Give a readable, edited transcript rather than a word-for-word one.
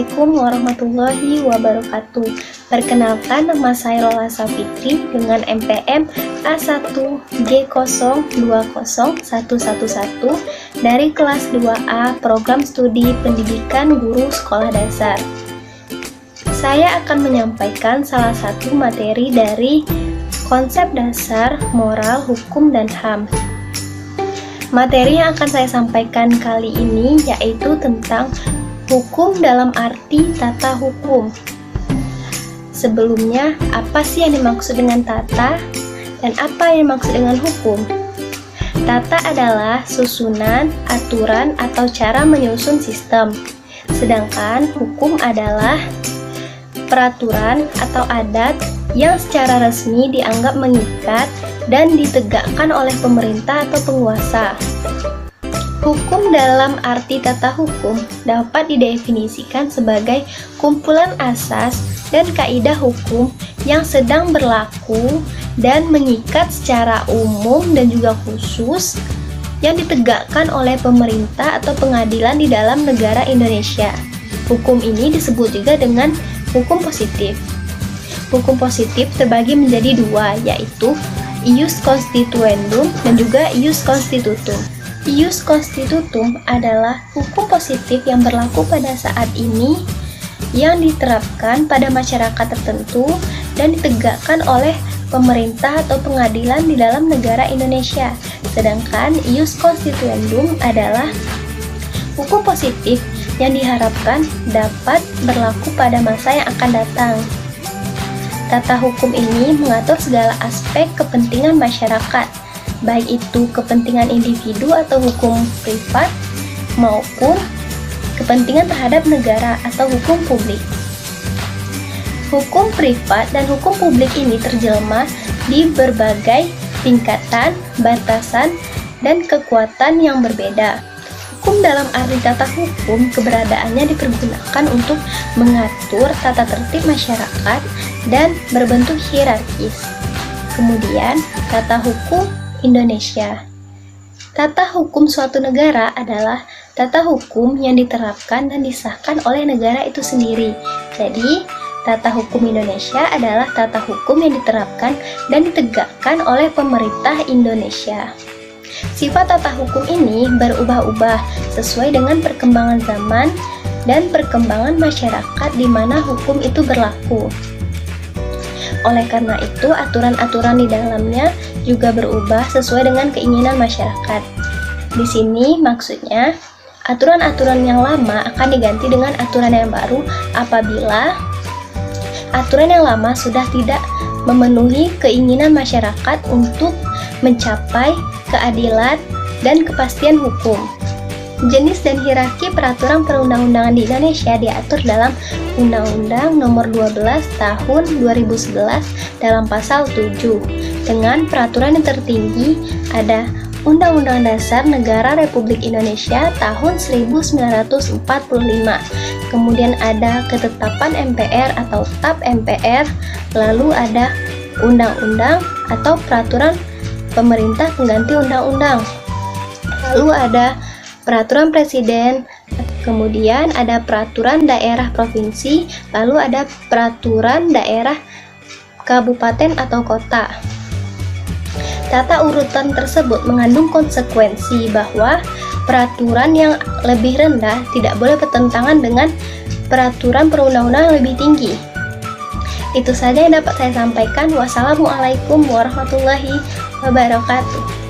Assalamualaikum warahmatullahi wabarakatuh. Perkenalkan, nama saya Lola Safitri dengan NPM A1G020111 dari kelas 2A Program Studi Pendidikan Guru Sekolah Dasar. Saya akan menyampaikan salah satu materi dari konsep dasar moral, hukum, dan HAM. Materi yang akan saya sampaikan kali ini yaitu tentang hukum dalam arti tata hukum. Sebelumnya, apa sih yang dimaksud dengan tata dan apa yang dimaksud dengan hukum? Tata adalah susunan, aturan, atau cara menyusun sistem. Sedangkan hukum adalah peraturan atau adat yang secara resmi dianggap mengikat dan ditegakkan oleh pemerintah atau penguasa. Hukum dalam arti tata hukum dapat didefinisikan sebagai kumpulan asas dan kaidah hukum yang sedang berlaku dan mengikat secara umum dan juga khusus yang ditegakkan oleh pemerintah atau pengadilan di dalam negara Indonesia. Hukum ini disebut juga dengan hukum positif. Hukum positif terbagi menjadi dua, yaitu ius constituendum dan juga ius constitutum. Ius constitutum adalah hukum positif yang berlaku pada saat ini yang diterapkan pada masyarakat tertentu dan ditegakkan oleh pemerintah atau pengadilan di dalam negara Indonesia. Sedangkan ius constituendum adalah hukum positif yang diharapkan dapat berlaku pada masa yang akan datang. Tata hukum ini mengatur segala aspek kepentingan masyarakat, baik itu kepentingan individu atau hukum privat maupun kepentingan terhadap negara atau hukum publik. Hukum privat dan hukum publik ini terjelma di berbagai tingkatan, batasan, dan kekuatan yang berbeda. Hukum dalam arti tata hukum keberadaannya dipergunakan untuk mengatur tata tertib masyarakat dan berbentuk hierarkis. Kemudian, tata hukum Indonesia. Tata hukum suatu negara adalah tata hukum yang diterapkan dan disahkan oleh negara itu sendiri. Jadi, tata hukum Indonesia adalah tata hukum yang diterapkan dan ditegakkan oleh pemerintah Indonesia. Sifat tata hukum ini berubah-ubah sesuai dengan perkembangan zaman dan perkembangan masyarakat di mana hukum itu berlaku. Oleh karena itu, aturan-aturan di dalamnya juga berubah sesuai dengan keinginan masyarakat. Di sini maksudnya, aturan-aturan yang lama akan diganti dengan aturan yang baru apabila aturan yang lama sudah tidak memenuhi keinginan masyarakat untuk mencapai keadilan dan kepastian hukum. Jenis dan hierarki peraturan perundang-undangan di Indonesia diatur dalam Undang-Undang Nomor 12 Tahun 2011 dalam pasal 7. Dengan peraturan yang tertinggi ada Undang-Undang Dasar Negara Republik Indonesia tahun 1945. Kemudian ada Ketetapan MPR atau TAP MPR, lalu ada Undang-Undang atau Peraturan Pemerintah Pengganti Undang-Undang. Lalu ada Peraturan Presiden, kemudian ada Peraturan Daerah Provinsi, lalu ada Peraturan Daerah Kabupaten atau Kota. Tata urutan tersebut mengandung konsekuensi bahwa peraturan yang lebih rendah tidak boleh bertentangan dengan peraturan perundang-undangan lebih tinggi. Itu saja yang dapat saya sampaikan. Wassalamualaikum warahmatullahi wabarakatuh.